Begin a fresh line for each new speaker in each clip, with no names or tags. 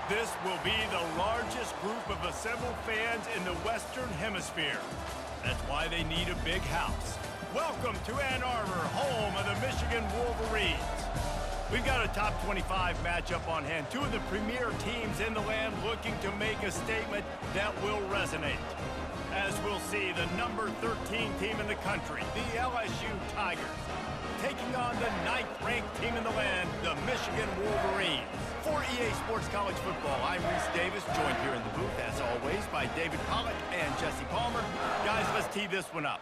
This will be the largest group of assembled fans in the Western Hemisphere. That's why they need a big house. Welcome to Ann Arbor, home of the Michigan Wolverines. We've got a top 25 matchup on hand. Two of the premier teams in the land looking to make a statement that will resonate. As we'll see, the number 13 team in the country, the LSU Tigers, taking on the 9th-ranked team in the land, the Michigan Wolverines. For EA Sports College Football, I'm Reese Davis, joined here in the booth, as always, by David Pollack and Jesse Palmer. Guys, let's tee this one up.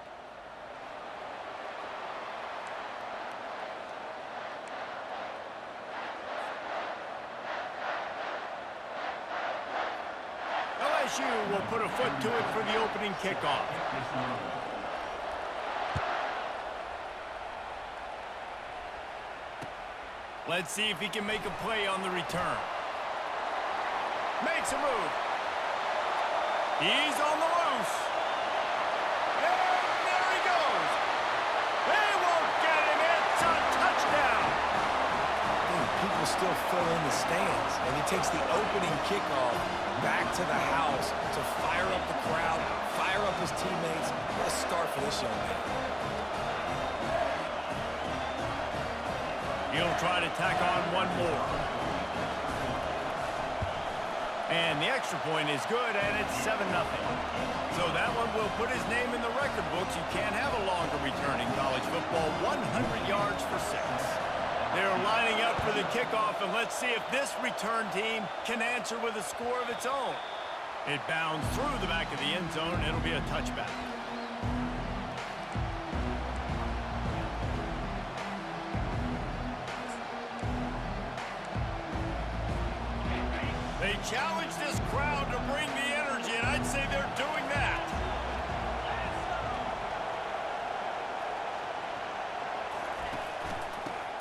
LSU will put a foot to it for the opening kickoff. Let's see if he can make a play on the return. Makes a move. He's on the loose. And there he goes. They won't get him. It's a touchdown.
People still fill in the stands, and he takes the opening kickoff back to the house to fire up the crowd, fire up his teammates. What a start for this young man.
He'll try to tack on one more. And the extra point is good, and it's 7-0. So that one will put his name in the record books. You can't have a longer return in college football. 100 yards for 6. They're lining up for the kickoff, and let's see if this return team can answer with a score of its own. It bounds through the back of the end zone, and it'll be a touchback. They challenge this crowd to bring the energy, and I'd say they're doing that.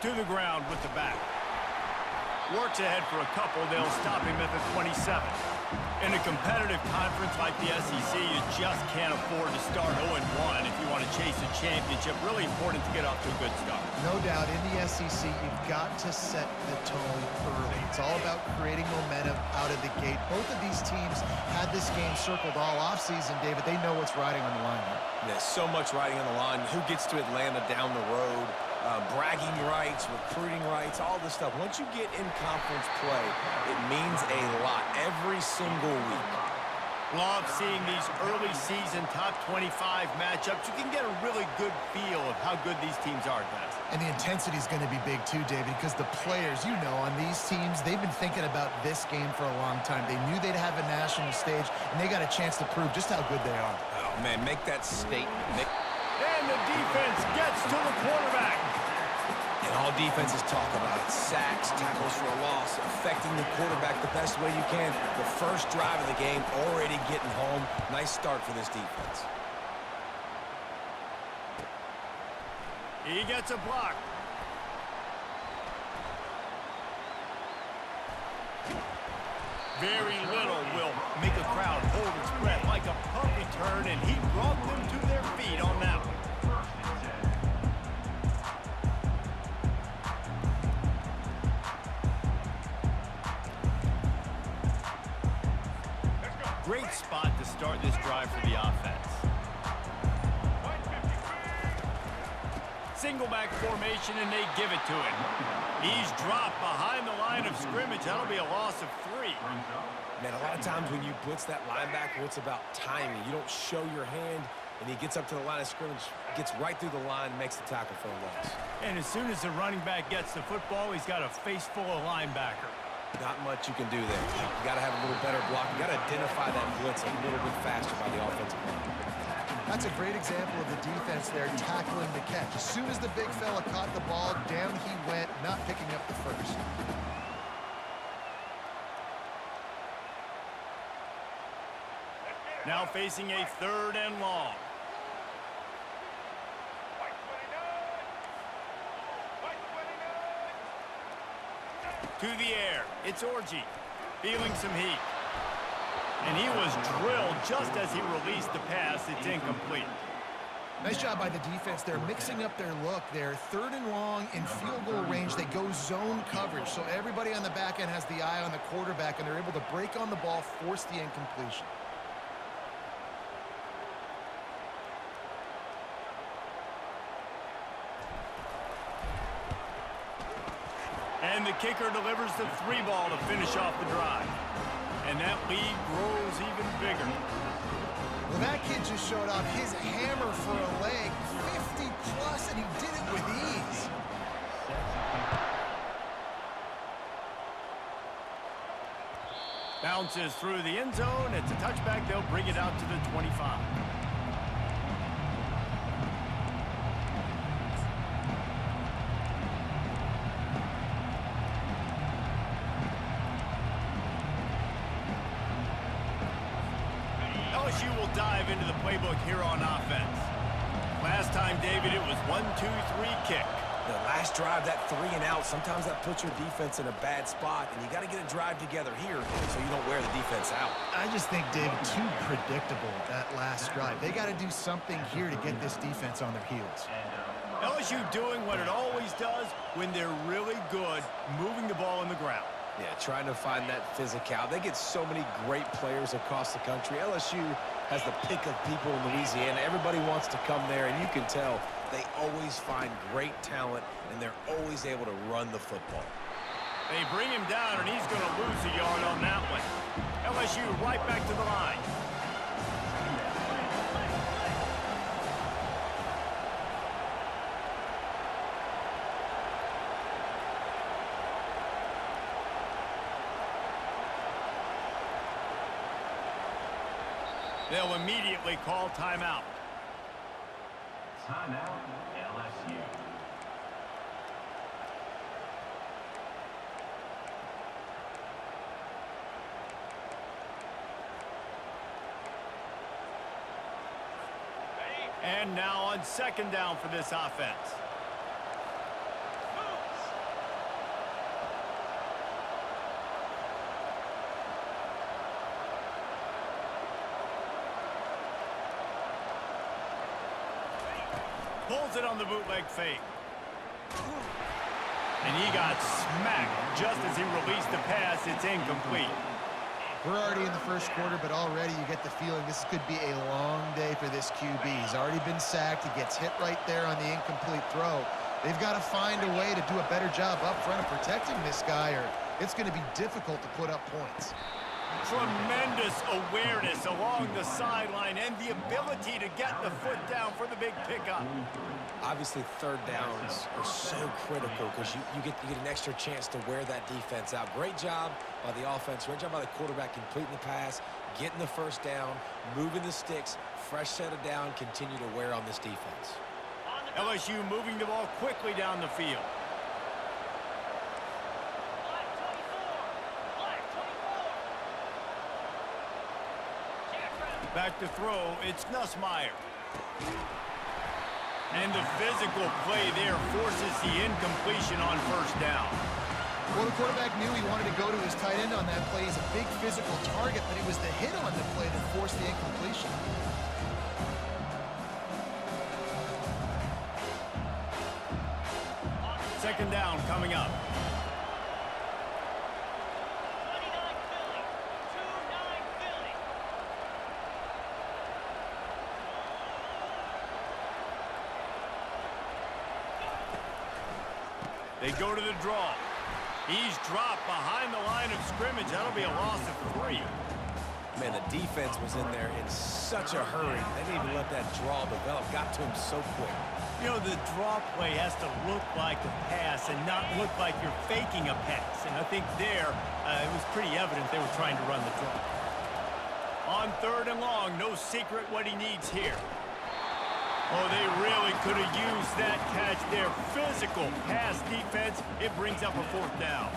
To the ground with the back. Works ahead for a couple. They'll stop him at the 27. In a competitive conference like the SEC, you just can't afford to start 0-1 if you want to chase a championship. Really important to get off to a good start.
No doubt, in the SEC, you've got to set the tone early. It's all about creating momentum out of the gate. Both of these teams had this game circled all offseason, David. They know what's riding on the line here.
There's so much riding on the line. Who gets to Atlanta down the road? Bragging rights, recruiting rights, all this stuff. Once you get in conference play, it means a lot every single week.
Love seeing these early season top 25 matchups. You can get a really good feel of how good these teams are, guys.
And the intensity is going to be big too, David, because the players, you know, on these teams, they've been thinking about this game for a long time. They knew they'd have a national stage, and they got a chance to prove just how good they are.
Oh, man, make that statement.
And the defense gets to the quarterback.
And all defenses talk about it. Sacks, tackles for a loss, affecting the quarterback the best way you can. The first drive of the game, already getting home. Nice start for this defense.
He gets a block. Very little will make a crowd hold its breath like a punt return, and he brought them to their feet on that one. Great spot to start this drive for the offense. Single back formation, and they give it to him. He's dropped behind the line of scrimmage. That'll be a loss of 3.
Man, a lot of times when you blitz that linebacker, it's about timing. You don't show your hand, and he gets up to the line of scrimmage, gets right through the line, makes the tackle for a loss.
And as soon as the running back gets the football, he's got a face full of linebacker.
Not much you can do there. You got to have a little better block. You got to identify that blitz a little bit faster by the offensive line.
That's a great example of the defense there tackling the catch. As soon as the big fella caught the ball, down he went, not picking up the first.
Now facing a 3rd and long. To the air, it's Orji, feeling some heat. And he was drilled just as he released the pass. It's incomplete.
Nice job by the defense. They're mixing up their look. They're 3rd and long in field goal range. They go zone coverage. So everybody on the back end has the eye on the quarterback, and they're able to break on the ball, force the incompletion.
And the kicker delivers the 3 ball to finish off the drive. And that lead grows even bigger.
Well, that kid just showed off his hammer for a leg, 50-plus, and he did it with ease.
Bounces through the end zone. It's a touchback. They'll bring it out to the 25. LSU will dive into the playbook here on offense. Last time, David, it was 1-2-3 kick.
The last drive, that 3 and out, sometimes that puts your defense in a bad spot, and you got to get a drive together here so you don't wear the defense out.
I just think, David, too predictable, that last drive. They got to do something here to get this defense on their heels.
LSU doing what it always does when they're really good, moving the ball in the ground.
Yeah, trying to find that physical. They get so many great players across the country. LSU has the pick of people in Louisiana. Everybody wants to come there, and you can tell they always find great talent, and they're always able to run the football.
They bring him down, and he's going to lose a yard on that one. LSU right back to the line. They'll immediately call timeout.
Timeout, LSU.
And now on 2nd down for this offense. Pulls it on the bootleg fake. And he got smacked just as he released the pass. It's incomplete.
We're already in the first quarter, but already you get the feeling this could be a long day for this QB. He's already been sacked. He gets hit right there on the incomplete throw. They've got to find a way to do a better job up front of protecting this guy, or it's going to be difficult to put up points.
Tremendous awareness along the sideline and the ability to get the foot down for the big pickup.
Obviously, 3rd downs are so critical because you get an extra chance to wear that defense out. Great job by the offense. Great job by the quarterback completing the pass, getting the 1st down, moving the sticks, fresh set of down, continue to wear on this defense.
LSU moving the ball quickly down the field. Back to throw, it's Nussmeier. And the physical play there forces the incompletion on 1st down.
Well, the quarterback knew he wanted to go to his tight end on that play. He's a big physical target, but it was the hit on the play that forced the incompletion.
Second down coming up. They go to the draw. He's dropped behind the line of scrimmage. That'll be a loss of 3.
Man, the defense was in there in such a hurry. They didn't even let that draw develop. Got to him so quick.
You know, the draw play has to look like a pass and not look like you're faking a pass. And I think there, it was pretty evident they were trying to run the draw. On 3rd and long, no secret what he needs here. Oh, they really could have used that catch there. Physical pass defense. It brings up a 4th down.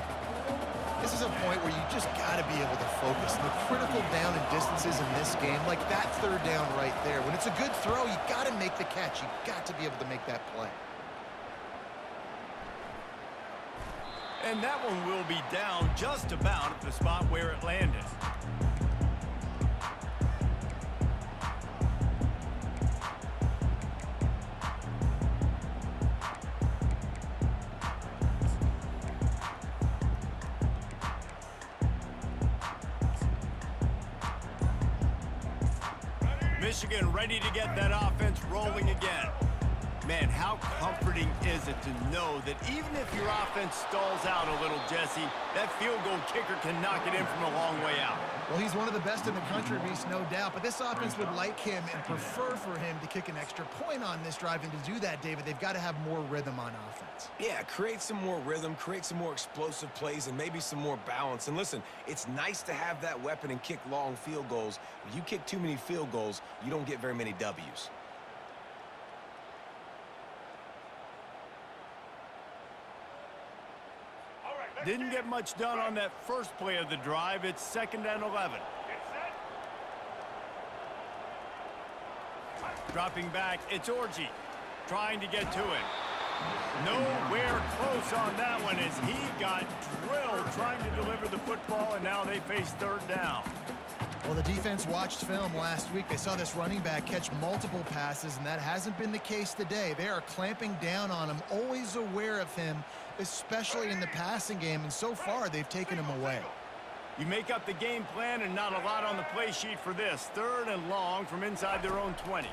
This is a point where you just got to be able to focus. The critical down and distances in this game, like that 3rd down right there. When it's a good throw, you got to make the catch. You got to be able to make that play.
And that one will be down just about at the spot where it landed. Michigan ready to get that offense rolling again. Man, how comforting is it to know that even if your offense stalls out a little, Jesse, that field goal kicker can knock it in from a long way out.
Well, he's one of the best in the country, Reese, no doubt. But this offense would like him and prefer for him to kick an extra point on this drive. And to do that, David, they've got to have more rhythm on offense.
Yeah, create some more rhythm, create some more explosive plays, and maybe some more balance. And listen, it's nice to have that weapon and kick long field goals. If you kick too many field goals, you don't get very many W's.
Didn't get much done on that first play of the drive. It's 2nd and 11. Dropping back, it's Orji trying to get to it. Nowhere close on that one as he got drilled trying to deliver the football, and now they face 3rd down.
Well, the defense watched film last week. They saw this running back catch multiple passes, and that hasn't been the case today. They are clamping down on him, always aware of him, especially in the passing game, and so far they've taken him away.
You make up the game plan and not a lot on the play sheet for this. 3rd and long from inside their own 20.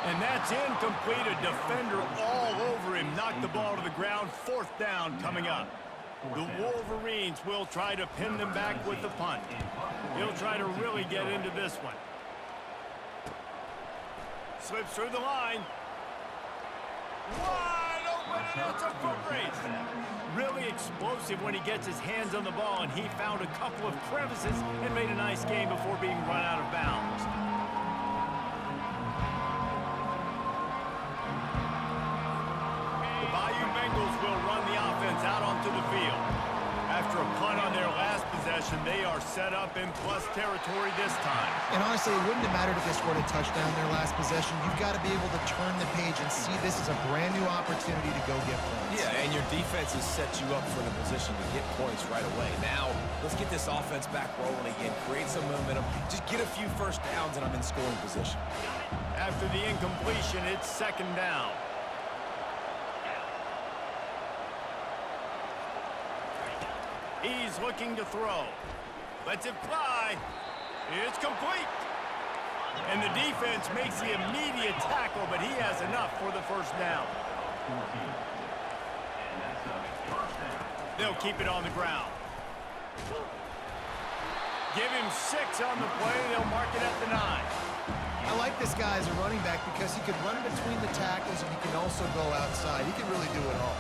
And that's incomplete. A defender all over him. Knocked the ball to the ground. 4th down coming up. The Wolverines will try to pin them back with the punt. He'll try to really get into this one. Slips through the line. Wide open, and it's a foot race. Really explosive when he gets his hands on the ball, and he found a couple of crevices and made a nice game before being run out of bounds. The Bayou Bengals will run the offense out onto the field. After a punt on their last possession, they are set up in plus territory this time.
And honestly, it wouldn't have mattered if they scored a touchdown their last possession. You've got to be able to turn the page and see this as a brand new opportunity to go get points.
Yeah, and your defense has set you up for the position to get points right away. Now, let's get this offense back rolling again, create some momentum, just get a few first downs, and I'm in scoring position.
After the incompletion, it's 2nd down. He's looking to throw. Lets it fly. It's complete. And the defense makes the immediate tackle, but he has enough for the 1st down. They'll keep it on the ground. Give him 6 on the play. They'll mark it at the 9.
I like this guy as a running back because he can run between the tackles and he can also go outside. He can really do it all.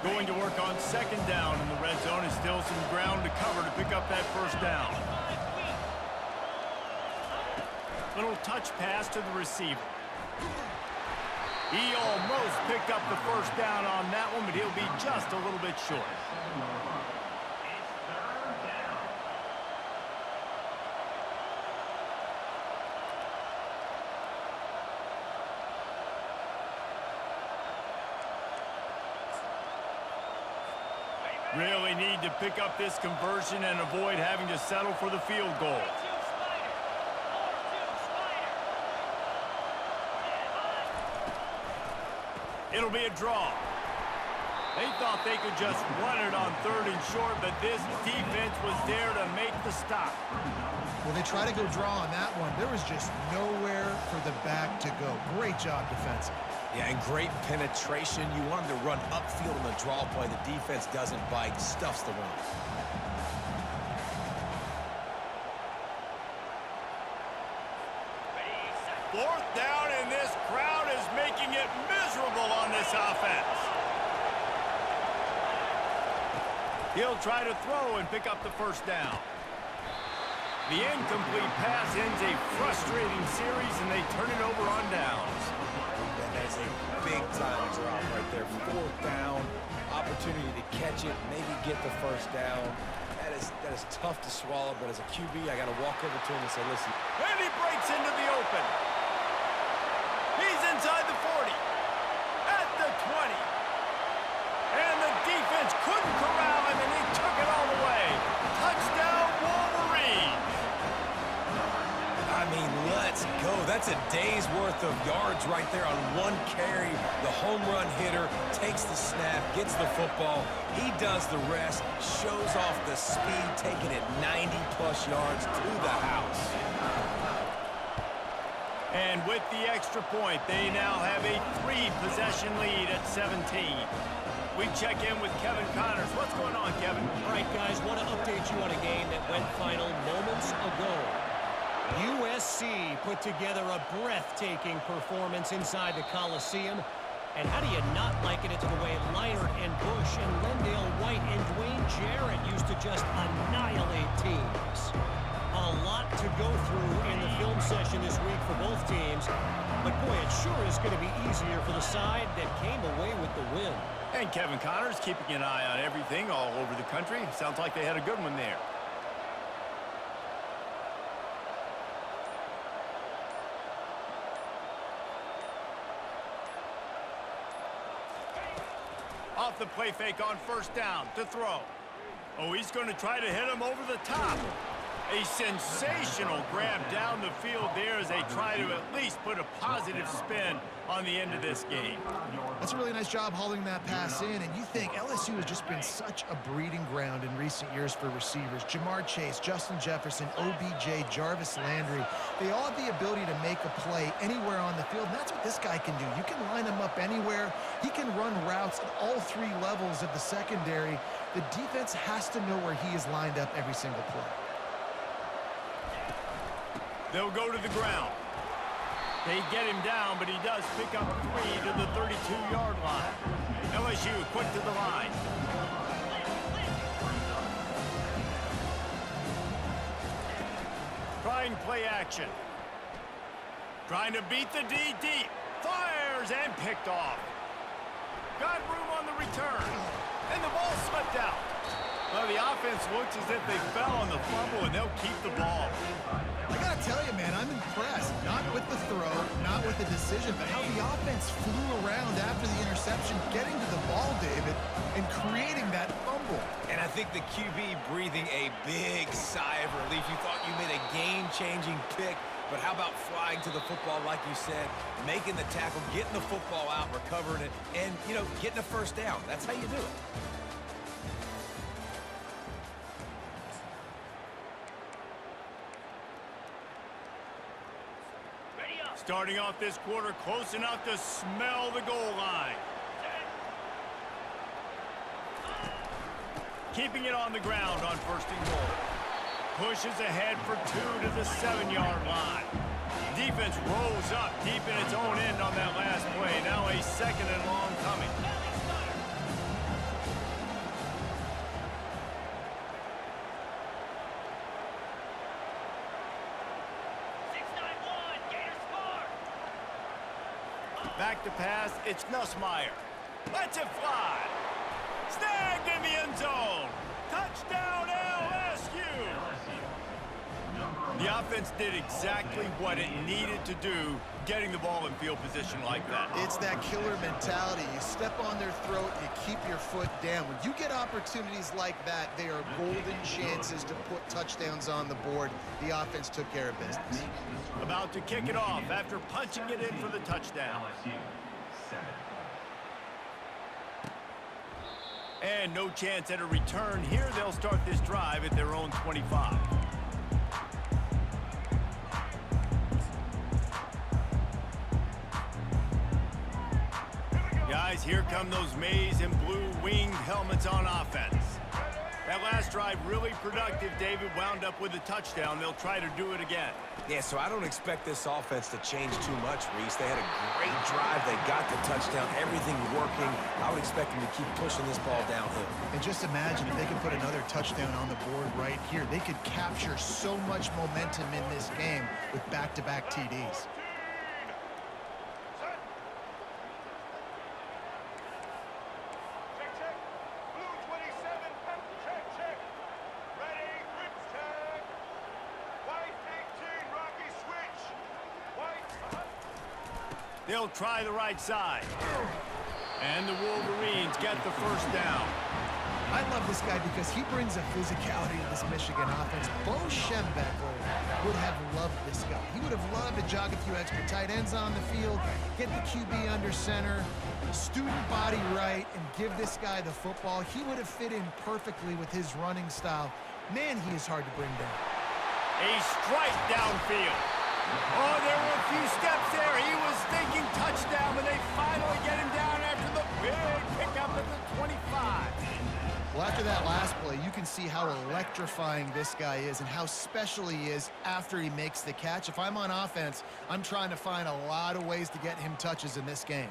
Going to work on 2nd down in the red zone. Is still some ground to cover to pick up that 1st down. Little touch pass to the receiver. He almost picked up the 1st down on that one, but he'll be just a little bit short. Really need to pick up this conversion and avoid having to settle for the field goal. It'll be a draw. They thought they could just run it on 3rd and short, but this defense was there to make the stop.
Well, they try to go draw on that one. There was just nowhere for the back to go. Great job defensive.
Yeah, and great penetration. You want him to run upfield on the draw play. The defense doesn't bite, stuffs the run.
Fourth down, and this crowd is making it miserable on this offense. He'll try to throw and pick up the 1st down. The incomplete pass ends a frustrating series, and they turn it over on downs.
That's a big-time drop right there. 4th down, opportunity to catch it, maybe get the 1st down. That is tough to swallow, but as a QB, I got to walk over to him and say, listen.
And he breaks into the open. He's inside the 40, at the 20. And the defense couldn't corral him, and he took it all the way. Touchdown, Wolverines.
I mean, let's go. That's a day's worth of yards right there on one carry. The home run hitter takes the snap, gets the football. He does the rest, shows off the speed, taking it 90-plus yards to the house.
And with the extra point, they now have a 3-possession lead at 17. We check in with Kevin Connors. What's going on, Kevin?
All right, guys, want to update you on a game that went final moments ago. USC put together a breathtaking performance inside the Coliseum. And how do you not liken it to the way Leinart and Bush and Lendale White and Dwayne Jarrett used to just annihilate teams? A lot to go through in the film session this week for both teams. But, boy, it sure is going to be easier for the side that came away with the win.
And Kevin Connors keeping an eye on everything all over the country. Sounds like they had a good one there. Off the play fake on first down to throw. Oh, he's going to try to hit him over the top. A sensational grab down the field there as they try to at least put a positive spin on the end of this game.
That's a really nice job hauling that pass in, and you think LSU has just been such a breeding ground in recent years for receivers. Jamar Chase, Justin Jefferson, OBJ, Jarvis Landry, they all have the ability to make a play anywhere on the field, and that's what this guy can do. You can line him up anywhere. He can run routes at all 3 levels of the secondary. The defense has to know where he is lined up every single play.
They'll go to the ground. They get him down, but he does pick up 3 to the 32-yard line. LSU quick to the line. Trying play action. Trying to beat the D deep. Fires and picked off. Got room on the return. And the ball slipped out. Well, the offense looks as if they fell on the fumble, and they'll keep the ball.
I got to tell you, man, I'm impressed. Not with the throw, not with the decision, but how the offense flew around after the interception, getting to the ball, David, and creating that fumble.
And I think the QB breathing a big sigh of relief. You thought you made a game-changing pick, but how about flying to the football, like you said, making the tackle, getting the football out, recovering it, and, you know, getting a first down. That's how you do it.
Starting off this quarter close enough to smell the goal line. Keeping it on the ground on first and goal. Pushes ahead for 2 to the 7-yard line. Defense rolls up deep in its own end on that last play. Now a second and long coming. Back to pass, it's Nussmeier. Lets it fly. Snagged in the end zone. Touchdown LSU. The offense did exactly what it needed to do, getting the ball in field position like that.
It's that killer mentality. You step on their throat, you keep your foot down. When you get opportunities like that, they are golden chances to put touchdowns on the board. The offense took care of business.
About to kick it off after punching it in for the touchdown. And no chance at a return here. They'll start this drive at their own 25. Guys, here come those maize and blue winged helmets on offense. That last drive really productive. David wound up with a touchdown. They'll try to do it again.
Yeah, so I don't expect this offense to change too much, Reese. They had a great drive. They got the touchdown. Everything working. I would expect them to keep pushing this ball downhill.
And just imagine if they can put another touchdown on the board right here. They could capture so much momentum in this game with back-to-back TDs.
They'll try the right side. And the Wolverines get the first down.
I love this guy because he brings a physicality to this Michigan offense. Bo Schembechler would have loved this guy. He would have loved to jog a few extra tight ends on the field, get the QB under center, student body right, and give this guy the football. He would have fit in perfectly with his running style. Man, he is hard to bring down.
A strike downfield. Oh, there were a few steps there. He was thinking touchdown, but they finally get him down after the big pickup at the 25.
Well, after that last play, you can see how electrifying this guy is and how special he is after he makes the catch. If I'm on offense, I'm trying to find a lot of ways to get him touches in this game.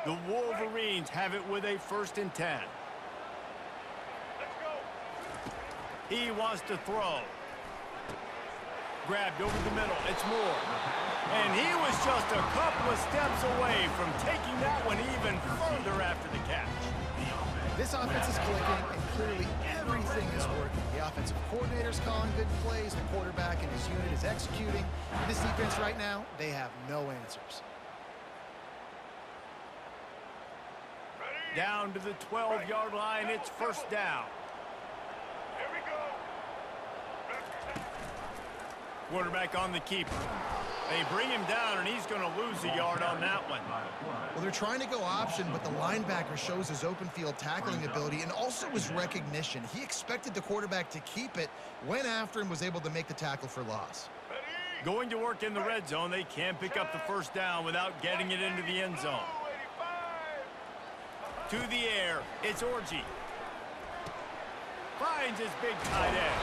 The Wolverines have it with a 1st and 10. He wants to throw. Grabbed over the middle. It's Moore. And he was just a couple of steps away from taking that one even further after the catch.
This offense is clicking, and clearly everything is working. The offensive coordinator's calling good plays. The quarterback and his unit is executing. This defense right now, they have no answers.
Down to the 12-yard line. It's 1st down. Quarterback on the keeper. They bring him down, and he's going to lose a yard on that one.
Well, they're trying to go option, but the linebacker shows his open field tackling ability and also his recognition. He expected the quarterback to keep it, went after him, was able to make the tackle for loss.
Going to work in the red zone. They can't pick up the 1st down without getting it into the end zone. To the air, it's Orji. Finds his big tight end.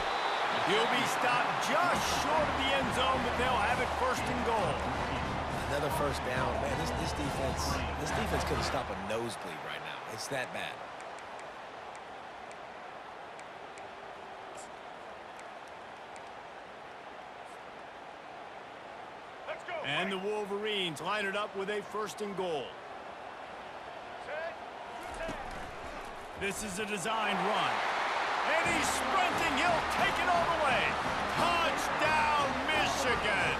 He'll be stopped just short of the end zone, but they'll have it 1st and goal.
Another 1st down. Man, this defense couldn't stop a nosebleed right now. It's that bad.
And the Wolverines line it up with a 1st and goal. This is a designed run. And he's sprinting. He'll take it all the way. Touchdown, Michigan.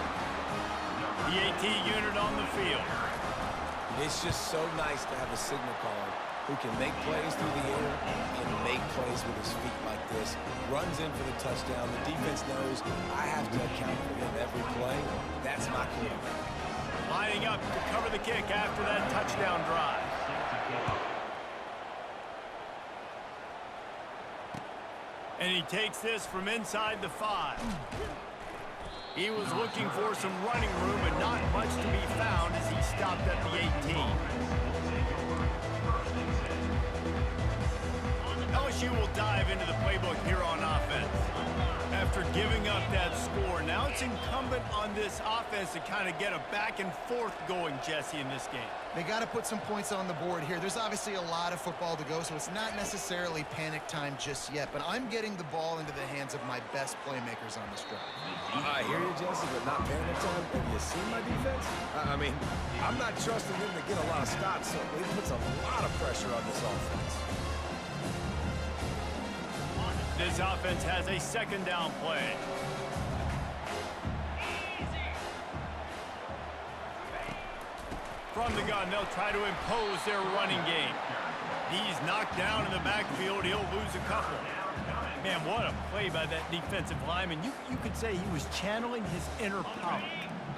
The AT unit on the field.
It's just so nice to have a signal caller who can make plays through the air and make plays with his feet like this. Runs in for the touchdown. The defense knows I have to account for him every play. That's my quarterback.
Lining up to cover the kick after that touchdown drive. And he takes this from inside the 5. He was looking for some running room and not much to be found as he stopped at the 18. LSU will dive into the playbook here on offense. After giving up that score, now it's incumbent on this offense to kind of get a back and forth going, Jesse, in this game.
They got to put some points on the board here. There's obviously a lot of football to go, so it's not necessarily panic time just yet, but I'm getting the ball into the hands of my best playmakers on this drive.
I hear you, Jesse, but not panic time. Have you seen my defense? I mean, I'm not trusting them to get a lot of stops, so it puts a lot of pressure on this offense.
This offense has a 2nd down play. From the gun, they'll try to impose their running game. He's knocked down in the backfield. He'll lose a couple. Man, what a play by that defensive lineman. You could say he was channeling his inner Pollock.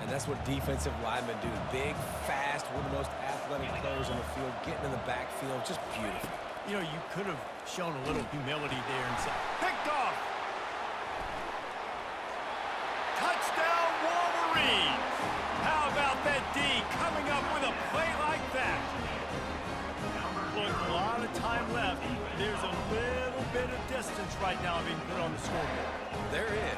And that's what defensive linemen do. Big, fast, one of the most athletic players on the field, getting in the backfield, just beautiful.
You know, you could have shown a little humility there and said, picked off. Touchdown, Wolverines. How about that D coming up with a play like that? Look, a lot of time left. There's a little bit of distance right now being put on the scoreboard.
There is.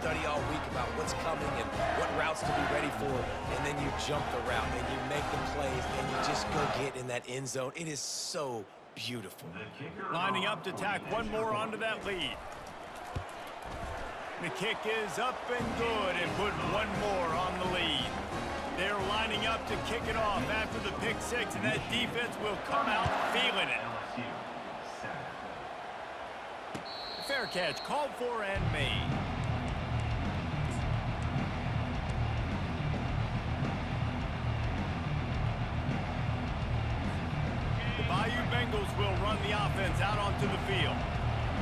study all week about what's coming and what routes to be ready for, and then you jump the route and you make the plays and you just go get in that end zone. It is so beautiful.
Lining up to tack one more onto that lead. The kick is up and good and put one more on the lead. They're lining up to kick it off after the pick six, and that defense will come out feeling it. Fair catch called for and made. The Bayou Bengals will run the offense out onto the field.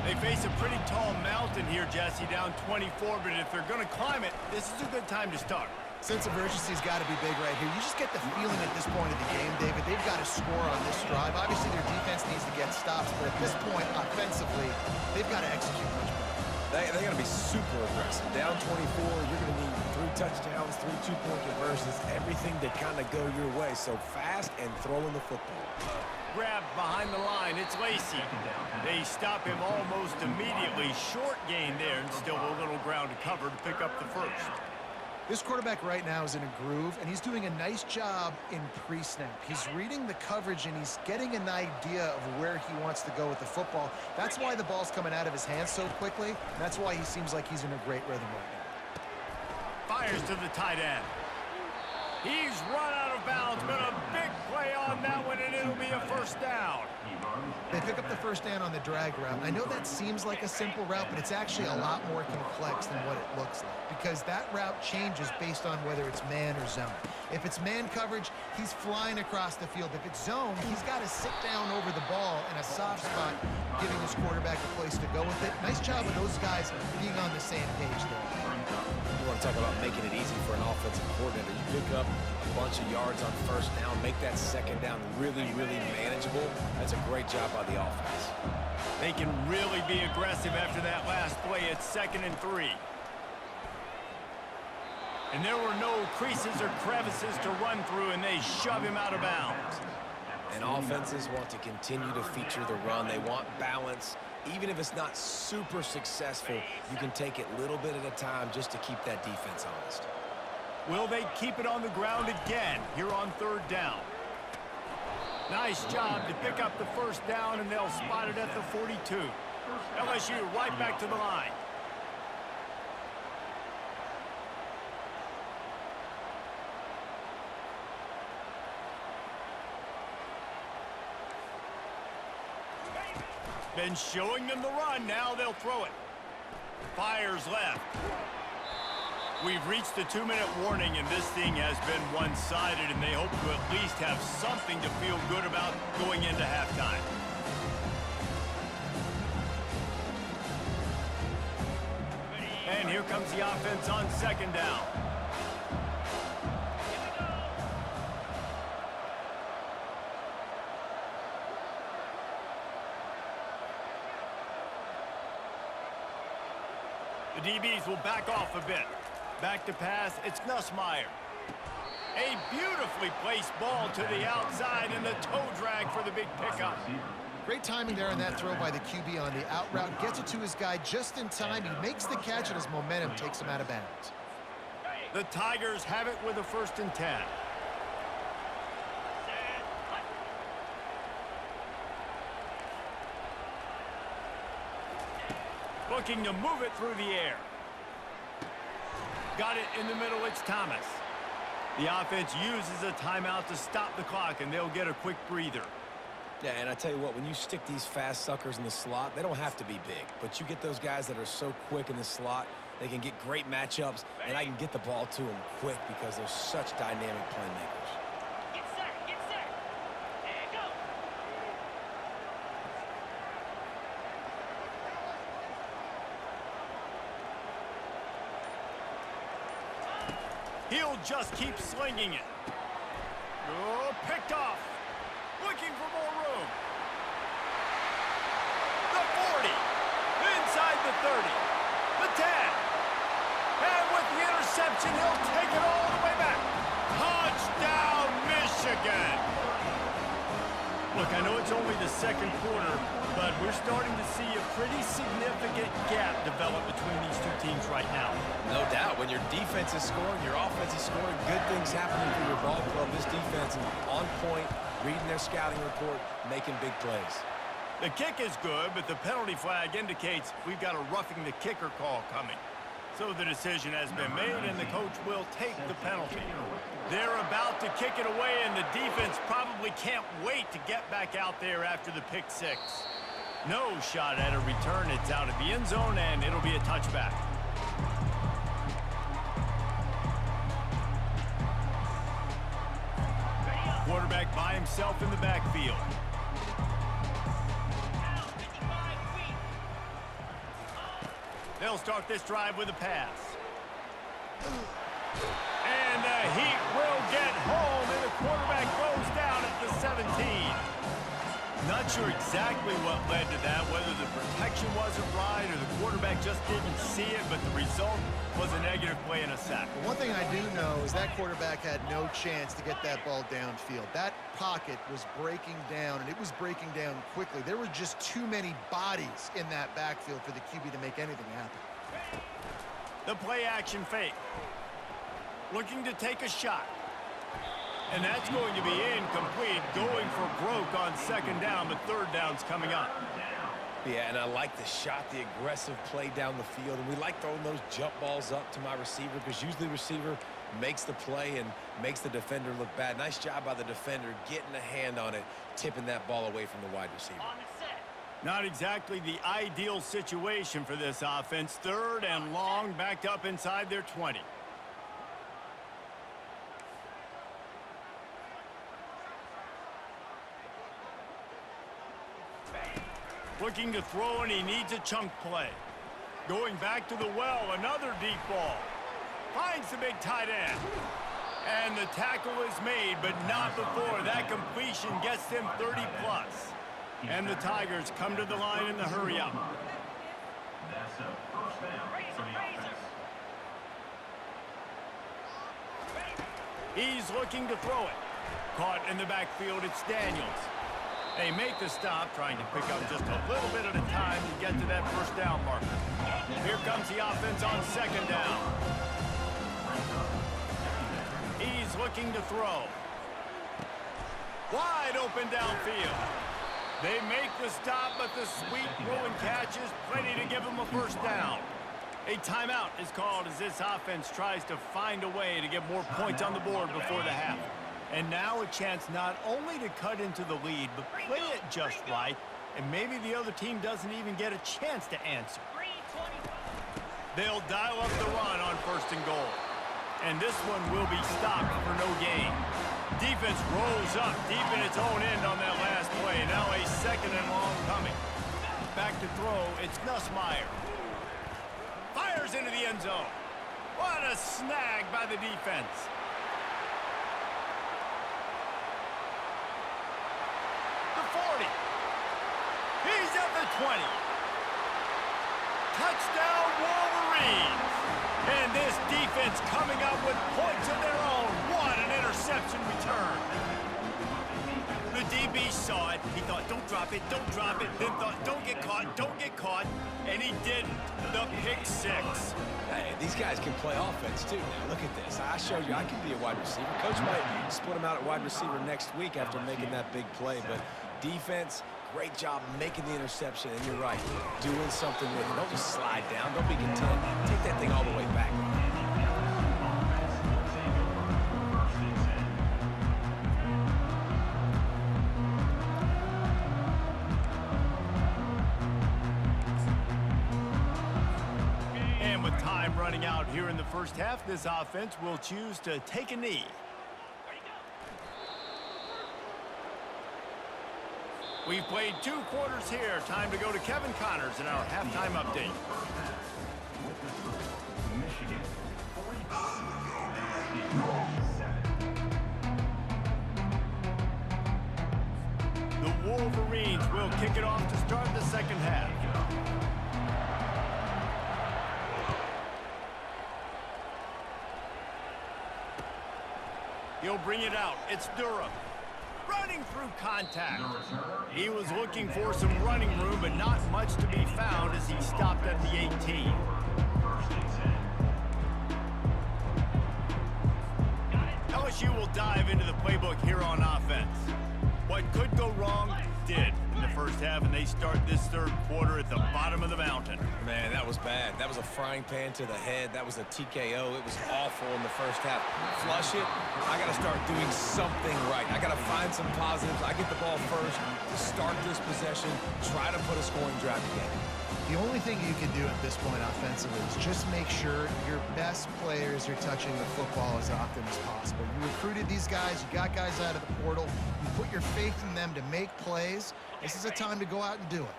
They face a pretty tall mountain here, Jesse, down 24, but if they're going to climb it, this is a good time to start.
Sense of urgency's got to be big right here. You just get the feeling at this point of the game, David, they've got to score on this drive. Obviously, their defense needs to get stops, but at this point, offensively, they've got to execute much better.
They're going to be super aggressive. Down 24, you're going to need 3 touchdowns, 3 two-point conversions, everything to kind of go your way. So fast and throwing the football.
Grabbed behind the line, it's Lacy. They stop him almost immediately. Short gain there, and still a little ground to cover to pick up the first.
This quarterback right now is in a groove, and he's doing a nice job in pre-snap. He's reading the coverage, and he's getting an idea of where he wants to go with the football. That's why the ball's coming out of his hands so quickly, and that's why he seems like he's in a great rhythm right now.
Fires to the tight end. He's run out of bounds, but a big play on that one, and it'll be a first down.
They pick up the first down on the drag route. I know that seems like a simple route, but it's actually a lot more complex than what it looks like, because that route changes based on whether it's man or zone. If it's man coverage, he's flying across the field. If it's zone, he's got to sit down over the ball in a soft spot, giving his quarterback a place to go with it. Nice job of those guys being on the same page there.
You want to talk about making it easy for an offensive coordinator. You pick up a bunch of yards on first down, make that second down really, really manageable. That's a great job by the offense.
They can really be aggressive after that last play. It's 2nd and 3. And there were no creases or crevices to run through, and they shove him out of bounds.
And offenses want to continue to feature the run. They want balance. Even if it's not super successful, you can take it little bit at a time just to keep that defense honest.
Will they keep it on the ground again here on 3rd down? Nice job to pick up the first down, and they'll spot it at the 42. LSU right back to the line. Been showing them the run. Now they'll throw it. Fires left. We've reached the 2-minute warning, and this thing has been one-sided, and they hope to at least have something to feel good about going into halftime. And here comes the offense on 2nd down. The DBs will back off a bit. Back to pass, it's Nussmeier. A beautifully placed ball to the outside, and the toe drag for the big pickup.
Great timing there on that throw by the QB on the out route. Gets it to his guy just in time. He makes the catch, and his momentum takes him out of bounds.
The Tigers have it with a 1st and 10. Looking to move it through the air. Got it in the middle, it's Thomas. The offense uses a timeout to stop the clock, and they'll get a quick breather.
Yeah, and I tell you what, when you stick these fast suckers in the slot, they don't have to be big. But you get those guys that are so quick in the slot, they can get great matchups, and I can get the ball to them quick because they're such dynamic playmakers.
Get set, and go!
He'll just keep slinging it. Oh, picked off. Looking for more room. The 40. Inside the 30. The 10. And with the interception, he'll take it all the way back. Touchdown, Michigan. Well, Look, I know it's only the second quarter, but we're starting to see a pretty significant gap develop between these two teams right now.
No doubt. When your defense is scoring, your offense is scoring, good things happening for your ball club. This defense on point, reading their scouting report, making big plays.
The kick is good, but the penalty flag indicates we've got a roughing the kicker call coming. So the decision has been made, and the coach will take the penalty. They're about to kick it away, and the defense probably can't wait to get back out there after the pick six. No shot at a return. It's out of the end zone, and it'll be a touchback. Quarterback by himself in the backfield. They'll start this drive with a pass. And the Heat will get home, and the quarterback goes down at the 17. Not sure exactly what led to that, whether the protection wasn't right or the quarterback just didn't see it, but the result was a negative play and a sack.
One thing I do know is that quarterback had no chance to get that ball downfield. That pocket was breaking down, and it was breaking down quickly. There were just too many bodies in that backfield for the QB to make anything happen.
The play action fake. Looking to take a shot. And that's going to be incomplete, going for broke on second down, but third down's coming up.
Yeah, and I like the shot, the aggressive play down the field. And we like throwing those jump balls up to my receiver because usually the receiver makes the play and makes the defender look bad. Nice job by the defender getting a hand on it, tipping that ball away from the wide receiver.
Not exactly the ideal situation for this offense. Third and long, backed up inside their 20. Looking to throw, and he needs a chunk play. Going back to the well, another deep ball. Finds the big tight end. And the tackle is made, but not before. That completion gets them 30+. And the Tigers come to the line in the hurry-up.
That's a first down for the offense.
He's looking to throw it. Caught in the backfield, it's Daniels. They make the stop, trying to pick up just a little bit at a time to get to that first down marker. Here comes the offense on second down. He's looking to throw. Wide open downfield. They make the stop, but the sweet throwing catch is plenty to give them a first down. A timeout is called as this offense tries to find a way to get more points on the board before the half. And now a chance not only to cut into the lead, but play it just right, and maybe the other team doesn't even get a chance to answer. They'll dial up the run on first and goal. And this one will be stopped for no gain. Defense rolls up deep in its own end on that last play. Now a second and long coming. Back to throw, it's Nussmeier. Fires into the end zone. What a snag by the defense. The 40. He's at the 20. Touchdown Wolverines. And this defense coming up with points of their own. What an interception return. The DB saw it. He thought, don't drop it, don't drop it. Then thought, don't get caught. And he didn't. The pick six.
Hey, these guys can play offense, too. Now, look at this. I showed you I can be a wide receiver. Coach might split him out at wide receiver next week after making that big play. But defense, great job making the interception. And you're right, doing something with it. Don't just slide down. Don't be content. Take that thing all the way back.
And with time running out here in the first half, this offense will choose to take a knee. We've played 2 quarters here. Time to go to Kevin Connors in our halftime update. The Wolverines will kick it off to start the second half. He'll bring it out. It's Durham. running through contact. He was looking for some running room, but not much to be found as he stopped at the 18. LSU will dive into the playbook here on offense. What could go wrong did in the first half, and they start this third quarter at the bottom of the mountain.
Man, that was bad. That was a frying pan to the head. That was a TKO. It was awful in the first half. Flush it. I got to start doing something right. I got to find some positives. I get the ball first to start this possession, try to put a scoring drive together.
The only thing you can do at this point offensively is just make sure your best players are touching the football as often as possible. You recruited these guys, you got guys out of the portal, you put your faith in them to make plays. This is a time to go out and do it.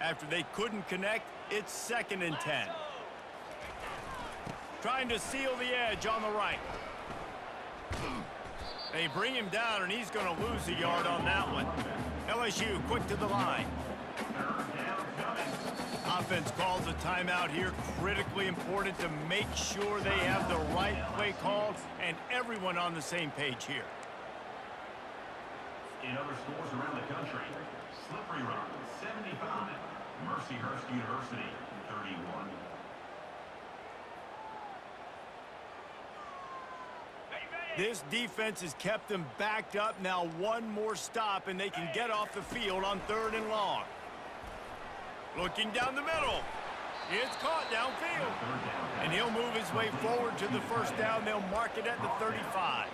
After they couldn't connect, it's 2nd and 10. Trying to seal the edge on the right. They bring him down, and he's going to lose a yard on that one. LSU quick to the line. Offense calls a timeout here. Critically important to make sure they have the right play called and everyone on the same page here.
In other schools around the country, Slippery Rock 75, Mercyhurst University 31.
This defense has kept them backed up. Now one more stop and they can get off the field on 3rd and long. Looking down the middle. It's caught downfield. And he'll move his way forward to the first down. They'll mark it at the 35.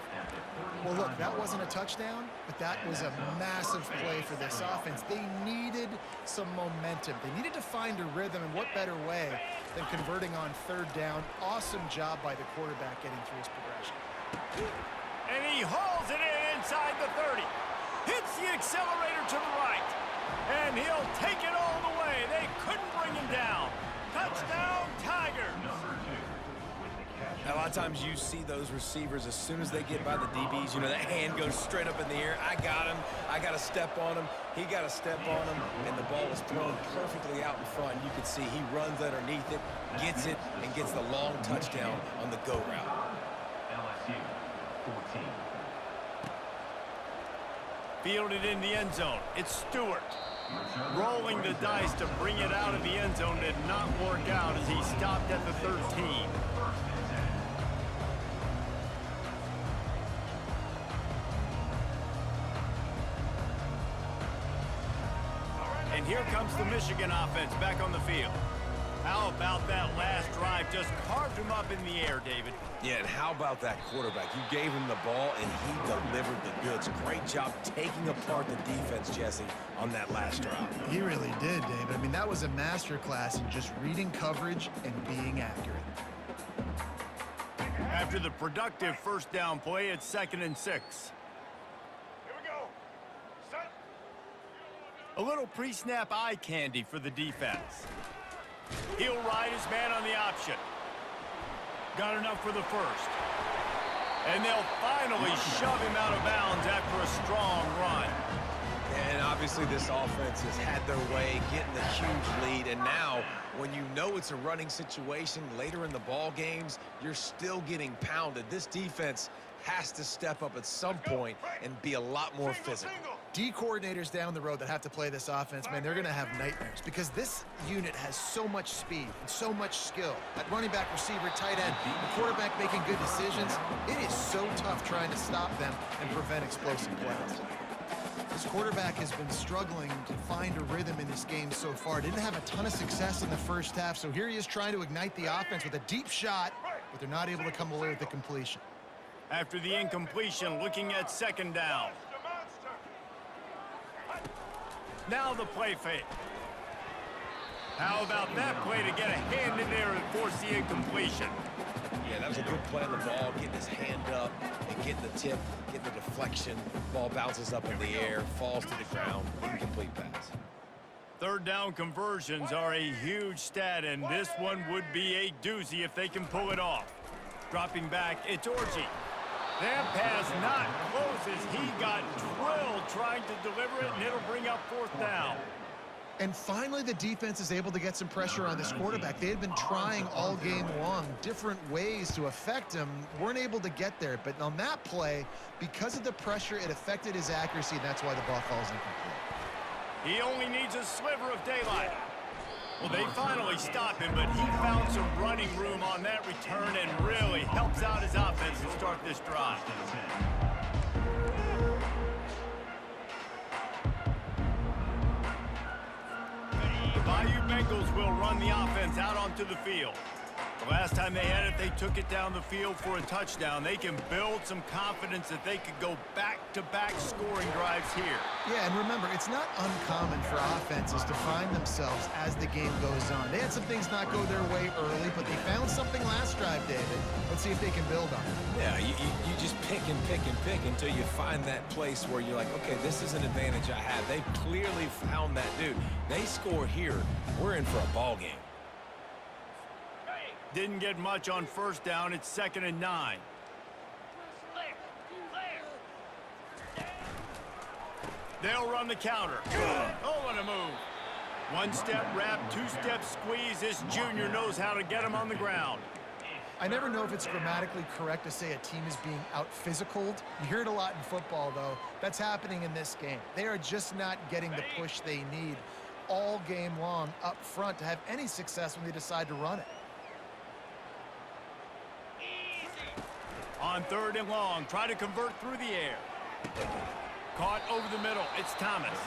Well, look, that wasn't a touchdown, but that was a massive play for this offense. They needed some momentum. They needed to find a rhythm, and what better way than converting on 3rd down. Awesome job by the quarterback getting through his progression.
And he hauls it in inside the 30. Hits the accelerator to the right. And he'll take it all the way. They couldn't bring him down. Touchdown, Tigers.
Now, a lot of times you see those receivers as soon as they get by the DBs, you know, that hand goes straight up in the air. I got him. I got to step on him. He got to step on him. And the ball is thrown perfectly out in front. You can see he runs underneath it, gets it, and gets the long touchdown on the go route.
LSU 14.
Fielded in the end zone. It's Stewart. Rolling the dice to bring it out of the end zone did not work out as he stopped at the 13. And here comes the Michigan offense back on the field. How about that last drive? Just carved him up in the air, David.
Yeah, and how about that quarterback? You gave him the ball, and he delivered the goods. Great job taking apart the defense, Jesse, on that last drive.
He really did, David. I mean, that was a masterclass in just reading coverage and being accurate.
After the productive first down play, it's 2nd and 6.
Here we go. Set.
A little pre-snap eye candy for the defense. He'll ride his man on the option. Got enough for the first. And they'll finally shove him out of bounds after a strong run.
And obviously this offense has had their way, getting the huge lead. And now, when you know it's a running situation later in the ball games, you're still getting pounded. This defense has to step up at some point and be a lot more physical.
D coordinators down the road that have to play this offense, man, they're going to have nightmares because this unit has so much speed and so much skill. At running back, receiver, tight end, the quarterback making good decisions. It is so tough trying to stop them and prevent explosive plays. This quarterback has been struggling to find a rhythm in this game so far. Didn't have a ton of success in the first half, so here he is trying to ignite the offense with a deep shot, but they're not able to come away with the completion.
After the incompletion, looking at 2nd down. Now the play fake. How about that play to get a hand in there and force the incompletion?
Yeah, that was a good play on the ball, getting his hand up and getting the tip, getting the deflection. Ball bounces up in the air, falls to the ground, incomplete pass.
3rd down conversions are a huge stat, and this one would be a doozy if they can pull it off. Dropping back, it's Orji. That pass not close as he got drilled trying to deliver it, and it'll bring up 4th down.
And finally, the defense is able to get some pressure on this quarterback. They had been trying all game long different ways to affect him, weren't able to get there. But on that play, because of the pressure, it affected his accuracy, and that's why the ball falls incomplete.
He only needs a sliver of daylight. Well, they finally stop him, but he found some running room on that return and really helps out his offense to start this drive. The Bayou Bengals will run the offense out onto the field. The last time they had it, they took it down the field for a touchdown. They can build some confidence that they could go back-to-back scoring drives here.
Yeah, and remember, it's not uncommon for offenses to find themselves as the game goes on. They had some things not go their way early, but they found something last drive, David. Let's see if they can build on it.
Yeah, you just pick and pick and pick until you find that place where you're like, okay, this is an advantage I have. They've clearly found that dude. They score here, we're in for a ball game.
Didn't get much on first down. It's 2nd and 9. They'll run the counter. Oh, what a move. One-step wrap, two-step squeeze. This junior knows how to get him on the ground.
I never know if it's grammatically correct to say a team is being out-physicaled. You hear it a lot in football, though. That's happening in this game. They are just not getting the push they need all game long up front to have any success when they decide to run it.
On 3rd and long, try to convert through the air. Caught over the middle. It's Thomas.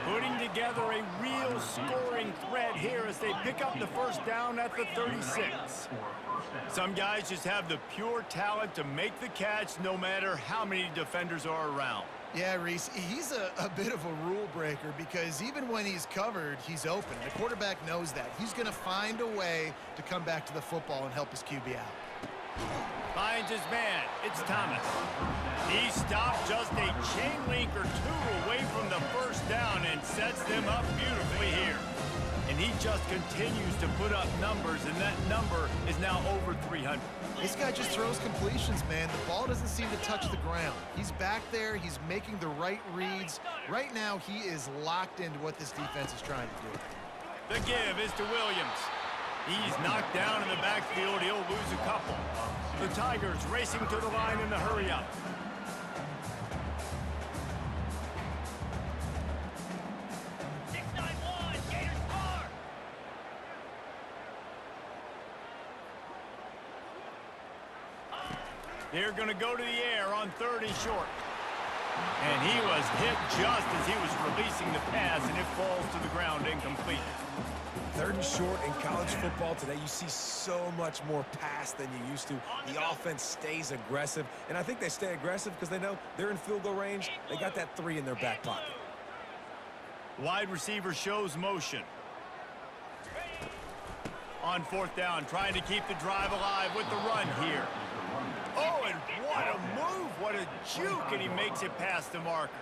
Putting together a real scoring threat here as they pick up the first down at the 36. Some guys just have the pure talent to make the catch no matter how many defenders are around.
Yeah, Reese, he's a bit of a rule breaker because even when he's covered, he's open. The quarterback knows that. He's going to find a way to come back to the football and help his QB out.
Finds his man. It's Thomas. He stopped just a chain link or two away from the first down and sets them up beautifully here. And he just continues to put up numbers, and that number is now over 300.
This guy just throws completions, man. The ball doesn't seem to touch the ground. He's back there. He's making the right reads. Right now, he is locked into what this defense is trying to do.
The give is to Williams. He's knocked down in the backfield. He'll lose a couple. The Tigers racing to the line in the hurry-up. They're going to go to the air on 3rd and short. And he was hit just as he was releasing the pass, and it falls to the ground incomplete.
3rd and short in college football today, you see so much more pass than you used to. The offense stays aggressive, and I think they stay aggressive because they know they're in field goal range. They got that 3 in their back pocket.
Wide receiver shows motion. On 4th down, trying to keep the drive alive with the run here. Oh, and what a move, what a juke, and he makes it past the marker.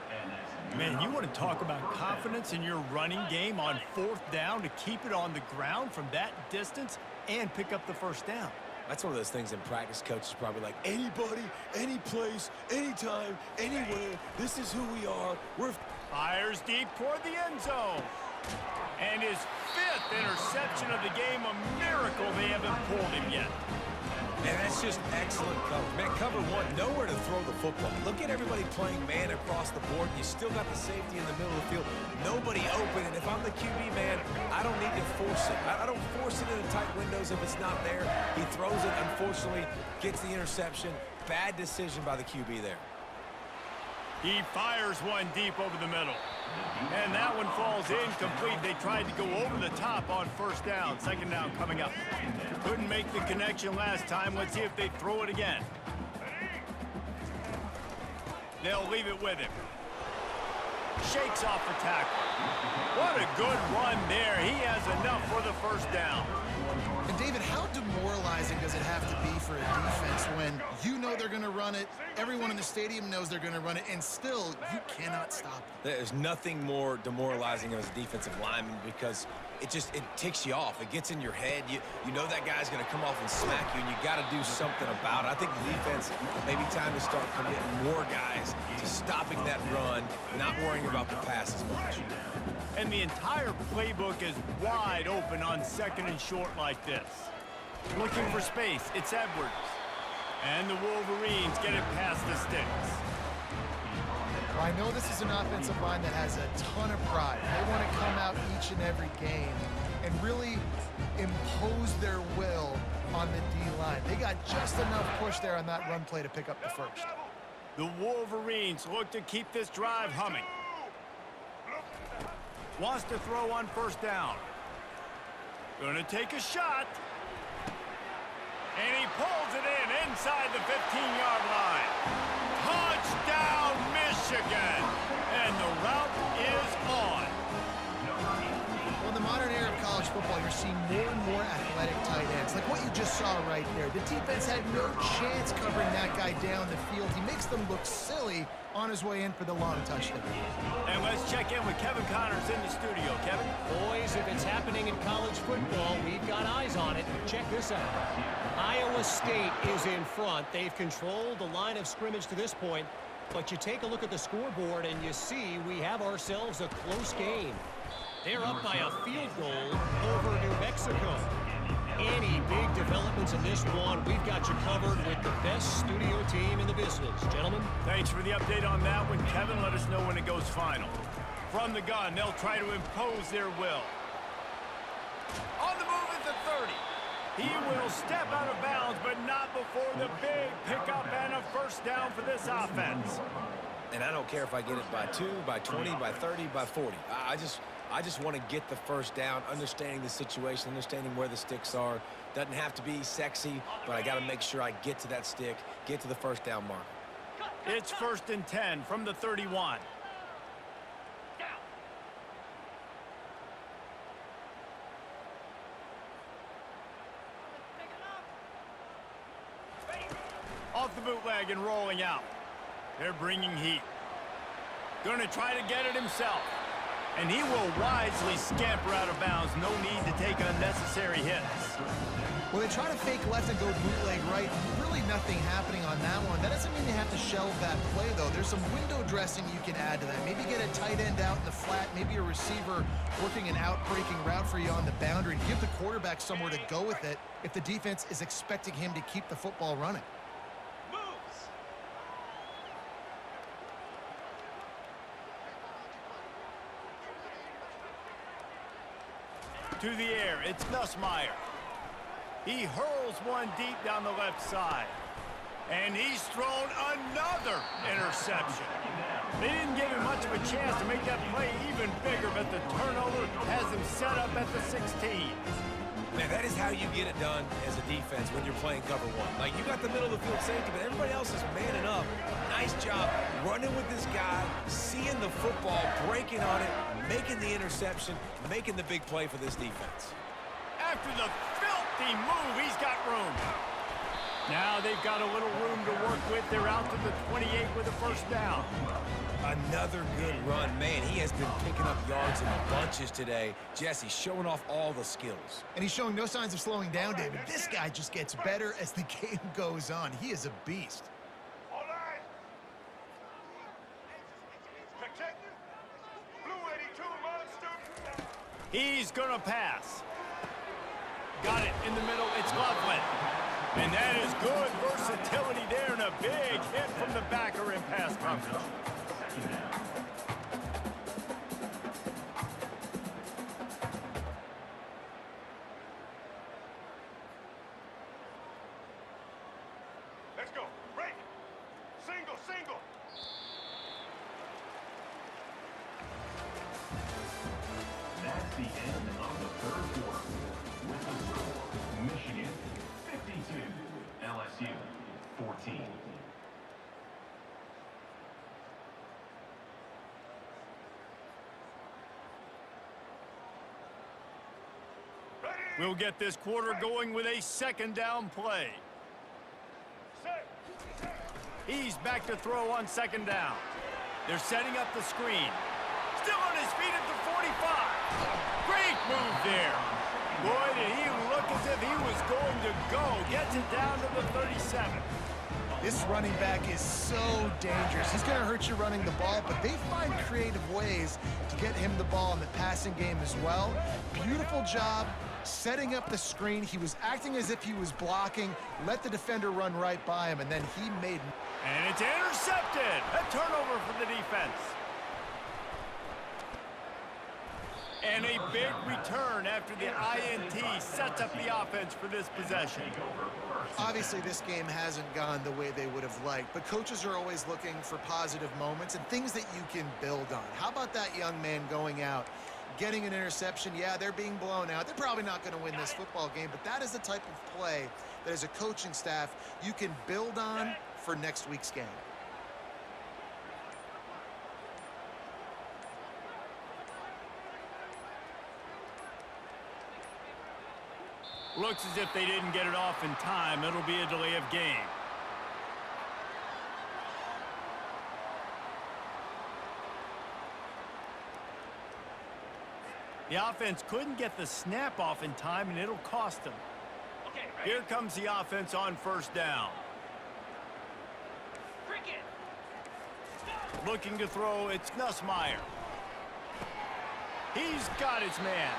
Man, you want to talk about confidence in your running game on 4th down to keep it on the ground from that distance and pick up the first down.
That's one of those things in practice, coaches probably like, anybody, any place, anytime, anywhere, this is who we are. We're
fires deep toward the end zone. And his 5th interception of the game, a miracle they haven't pulled him yet.
And that's just excellent cover. Man, cover one, nowhere to throw the football. Look at everybody playing man across the board. You still got the safety in the middle of the field. Nobody open, and if I'm the QB, man, I don't need to force it. I don't force it into tight windows if it's not there. He throws it, unfortunately, gets the interception. Bad decision by the QB there.
He fires one deep over the middle. And that one falls incomplete. They tried to go over the top on 1st down. 2nd down coming up. Couldn't make the connection last time. Let's see if they throw it again. They'll leave it with him. Shakes off the tackle. What a good run there. He has enough for the 1st down.
And David, how demoralizing demoralizing does it have to be for a defense when you know they're going to run it, everyone in the stadium knows they're going to run it, and still you cannot stop them?
There's nothing more demoralizing as a defensive lineman because it ticks you off. It gets in your head. You know that guy's going to come off and smack you, and you got to do something about it. I think the defense maybe time to start committing more guys to stopping that run, not worrying about the pass as much.
And the entire playbook is wide open on second and short like this. Looking for space, it's Edwards. And the Wolverines get it past the sticks.
Well, I know this is an offensive line that has a ton of pride. They want to come out each and every game and really impose their will on the D-line. They got just enough push there on that run play to pick up the first.
The Wolverines look to keep this drive humming. Wants to throw on first down. Gonna take a shot. And he pulls it in inside the 15-yard line. Touchdown, Michigan! And the route is on.
Well, in the modern era of college football, you're seeing more and more athletic tight ends. Like what you just saw right there. The defense had no chance covering that guy down the field. He makes them look silly on his way in for the long touchdown.
And let's check in with Kevin Connors in the studio. Kevin?
Boys, if it's happening in college football, we've got eyes on it. Check this out. Iowa State is in front. They've controlled the line of scrimmage to this point. But you take a look at the scoreboard and you see we have ourselves a close game. They're up by a field goal over New Mexico. Any big developments in this one, we've got you covered with the best studio team in the business. Gentlemen?
Thanks for the update on that one, Kevin. Let us know when it goes final. From the gun, they'll try to impose their will. On the move at the 30. He will step out of bounds, but not before the big pickup and a first down for this offense.
And I don't care if I get it by 2, by 20, by 30, by 40. I just want to get the first down, understanding the situation, understanding where the sticks are. Doesn't have to be sexy, but I got to make sure I get to that stick, get to the first down mark.
It's 1st and 10 from the 31. Off the bootleg and rolling out. They're bringing heat. Gonna try to get it himself. And he will wisely scamper out of bounds. No need to take unnecessary hits.
Well, they try to fake left and go bootleg right. Really nothing happening on that one. That doesn't mean they have to shelve that play, though. There's some window dressing you can add to that. Maybe get a tight end out in the flat. Maybe a receiver working an out-breaking route for you on the boundary. Give the quarterback somewhere to go with it if the defense is expecting him to keep the football running.
To the air, it's Nussmeier. He hurls one deep down the left side. And he's thrown another interception. They didn't give him much of a chance to make that play even bigger, but the turnover has him set up at the 16.
Man, that is how you get it done as a defense when you're playing cover one. Like, you got the middle of the field safety, but everybody else is manning up. Nice job running with this guy, seeing the football, breaking on it, making the interception, making the big play for this defense.
After the filthy move, he's got room. Now they've got a little room to work with. They're out to the 28 with a first down.
Another good run. Man, he has been picking up yards in bunches today. Jesse showing off all the skills.
And he's showing no signs of slowing down, David. This guy just gets better as the game goes on. He is a beast.
All right. Protect Blue 82 monster.
He's going to pass. Got it in the middle. It's Loveland. And that is good versatility there and a big hit from the backer in pass coverage.
Let's go. Break. Single, single.
That's the end of the third quarter. With the score, Michigan 52, LSU 14.
We'll get this quarter going with a second down play.
Set.
He's back to throw on second down. They're setting up the screen. Still on his feet at the 45. Great move there. Boy, did he look as if he was going to go. Gets it down to the 37.
This running back is so dangerous. He's going to hurt you running the ball, but they find creative ways to get him the ball in the passing game as well. Beautiful job setting up the screen. He was acting as if he was blocking, let the defender run right by him, and then he made...
And it's intercepted. A turnover for the defense. And a big return after the INT sets up the offense for this possession.
Obviously, this game hasn't gone the way they would have liked, but coaches are always looking for positive moments and things that you can build on. How about that young man going out, getting an interception? Yeah, they're being blown out. They're probably not going to win this football game, but that is the type of play that as a coaching staff you can build on for next week's game.
Looks as if they didn't get it off in time. It'll be a delay of game. The offense couldn't get the snap off in time, and it'll cost them. Here comes the offense on first down. Looking to throw, it's Nussmeier. He's got his man.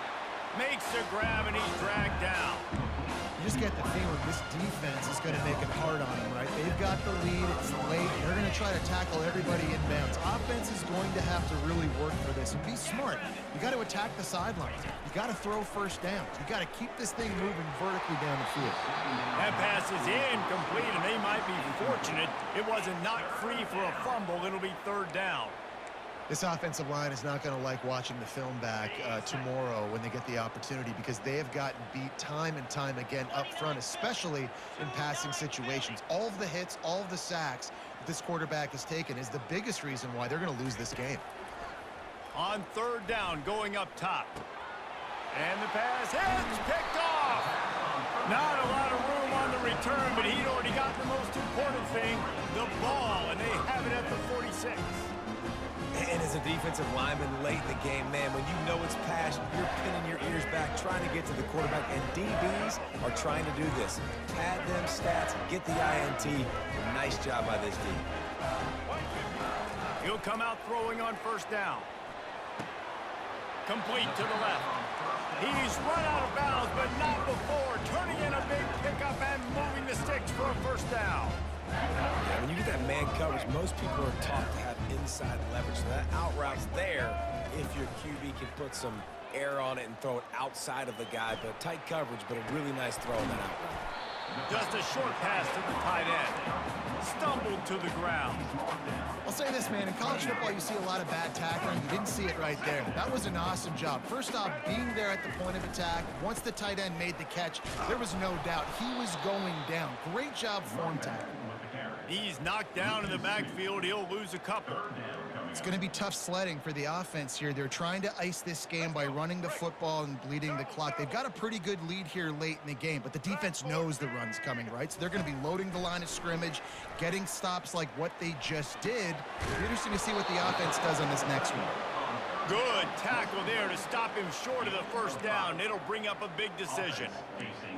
Makes the grab, and he's dragged down.
You just get the feeling this defense is going to make it hard on them, right? They've got the lead. It's late. They're going to try to tackle everybody inbounds. Offense is going to have to really work for this and be smart. You got to attack the sidelines. You got to throw first down. You got to keep this thing moving vertically down the field.
That pass is incomplete, and they might be fortunate it wasn't knocked free for a fumble. It'll be third down.
This offensive line is not going to like watching the film back tomorrow when they get the opportunity, because they have gotten beat time and time again up front, especially in passing situations. All of the hits, all of the sacks that this quarterback has taken is the biggest reason why they're going to lose this game.
On third down, going up top. And the pass is picked off. Not a lot of room on the return, but he'd already got the most important thing, the ball, and they have it at the 46.
And as a defensive lineman late in the game, man, when you know it's past, you're pinning your ears back, trying to get to the quarterback, and DBs are trying to do this. Pad them stats, get the INT. Nice job by this D.
He'll come out throwing on first down. Complete to the left. He's run out of bounds, but not before. Turning in a big pickup and moving the sticks for a first down.
Yeah, when you get that man coverage, most people are taught to have inside leverage. So that out route's there if your QB can put some air on it and throw it outside of the guy. But tight coverage, but a really nice throw in that out route.
Just a short pass to the tight end. Stumbled to the ground.
I'll say this, man. In college football, you see a lot of bad tackling. You didn't see it right there. That was an awesome job. First off, being there at the point of attack. Once the tight end made the catch, there was no doubt he was going down. Great job form tackling.
He's knocked down in the backfield. He'll lose a couple.
It's going to be tough sledding for the offense here. They're trying to ice this game by running the football and bleeding the clock. They've got a pretty good lead here late in the game, but the defense knows the run's coming, right? So they're going to be loading the line of scrimmage, getting stops like what they just did. It'll be interesting to see what the offense does on this next one.
Good tackle there to stop him short of the first down. It'll bring up a big decision.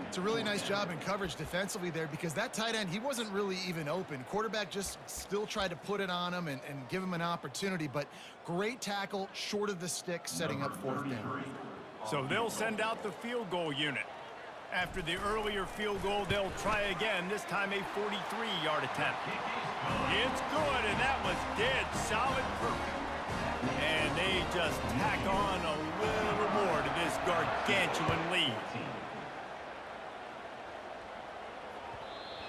It's a really nice job in coverage defensively there, because that tight end, he wasn't really even open. Quarterback just still tried to put it on him and give him an opportunity, but great tackle short of the stick, setting up fourth down.
So they'll send out the field goal unit. After the earlier field goal, they'll try again, this time a 43-yard attempt. It's good, and that was dead solid perfect. And they just tack on a little more to this gargantuan lead.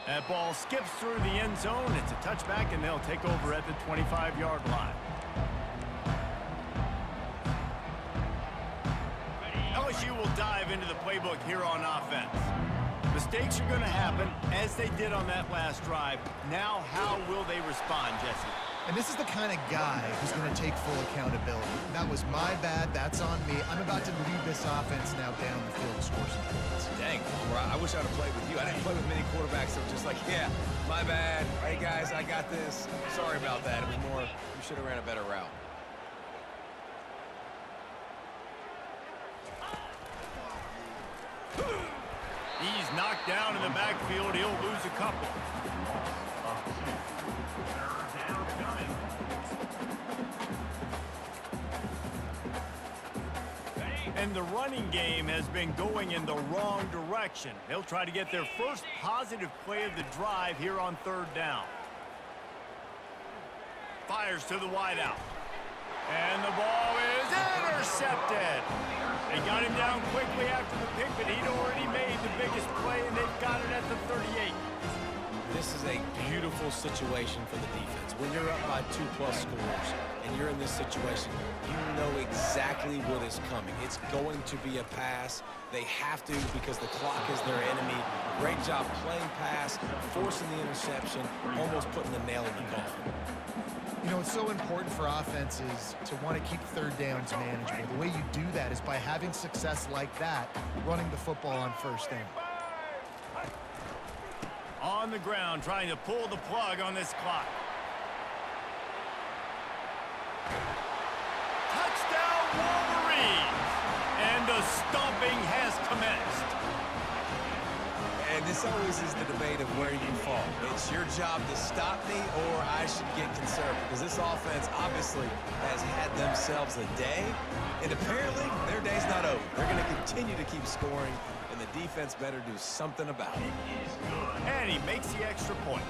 That ball skips through the end zone. It's a touchback, and they'll take over at the 25-yard line. LSU will dive into the playbook here on offense. Mistakes are going to happen, as they did on that last drive. Now, how will they respond, Jesse?
And this is the kind of guy who's going to take full accountability. That was my bad. That's on me. I'm about to lead this offense now down the field to score some points.
Dang, I wish I'd have played with you. I didn't play with many quarterbacks that were just like, yeah, my bad. Hey, guys, I got this. Sorry about that. It was more, you should have ran a better route.
He's knocked down in the backfield. He'll lose a couple. And the running game has been going in the wrong direction. They'll try to get their first positive play of the drive here on third down. Fires to the wideout. And the ball is intercepted. They got him down quickly after the pick, but he'd already made the biggest play, and they've got it at the 38.
This is a beautiful situation for the defense. When you're up by 2+ scores and you're in this situation, you know exactly what is coming. It's going to be a pass. They have to because the clock is their enemy. Great job playing pass, forcing the interception, almost putting the nail in the coffin.
You know, it's so important for offenses to want to keep third downs manageable. The way you do that is by having success like that, running the football on first down.
On the ground, trying to pull the plug on this clock. Touchdown, Wolverines! And the stomping has commenced.
And this always is the debate of where you fall. It's your job to stop me or I should get conservative because this offense obviously has had themselves a day, and apparently their day's not over. They're going to continue to keep scoring, and the defense better do something about it.
And he makes the extra point.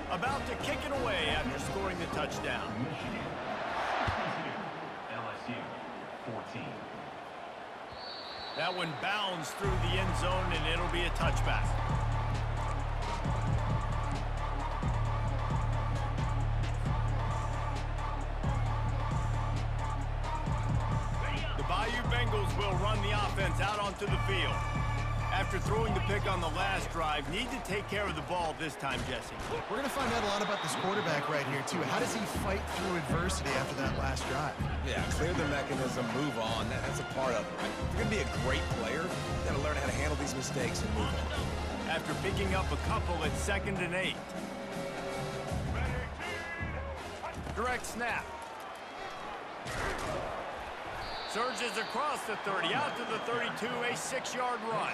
About to kick it away after scoring the touchdown.
Michigan, 62. LSU, 14.
That one bounds through the end zone, and it'll be a touchback. The Bayou Bengals will run the offense out onto the field. After throwing the pick on the last drive, need to take care of the ball this time, Jesse.
We're going to find out a lot about this quarterback right here, too. How does he fight through adversity after that last drive?
Yeah, clear the mechanism, move on. That's a part of it, right? If you're going to be a great player, you got to learn how to handle these mistakes and move on.
After picking up a couple at 2nd and 8. Direct snap. Surges across the 30, out to the 32, a 6-yard run.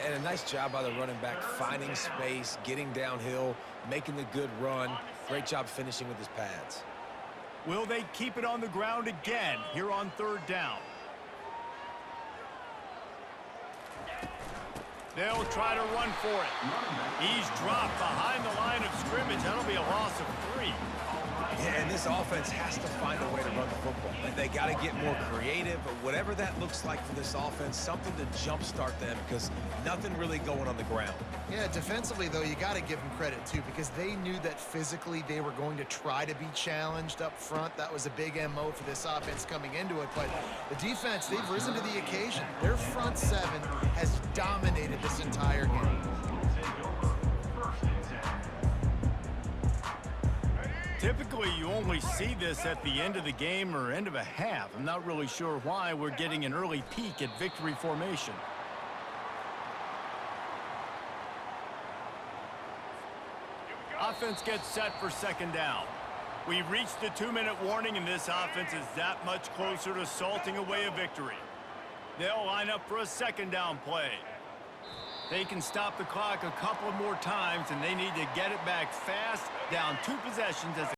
And a nice job by the running back, finding space, getting downhill, making the good run. Great job finishing with his pads.
Will they keep it on the ground again here on third down? They'll try to run for it. He's dropped behind the line of scrimmage. That'll be a loss of 3.
Yeah, and this offense has to find a way to run the football. They got to get more creative, but whatever that looks like for this offense, something to jumpstart them because nothing really going on the ground.
Yeah, defensively, though, you got to give them credit, too, because they knew that physically they were going to try to be challenged up front. That was a big MO for this offense coming into it, but the defense, they've risen to the occasion. Their front seven has dominated this entire game.
Typically, you only see this at the end of the game or end of a half. I'm not really sure why we're getting an early peek at victory formation. Offense gets set for 2nd down. We've reached the 2-minute warning, and this offense is that much closer to salting away a victory. They'll line up for a 2nd down play. They can stop the clock a couple more times, and they need to get it back fast, down 2 possessions as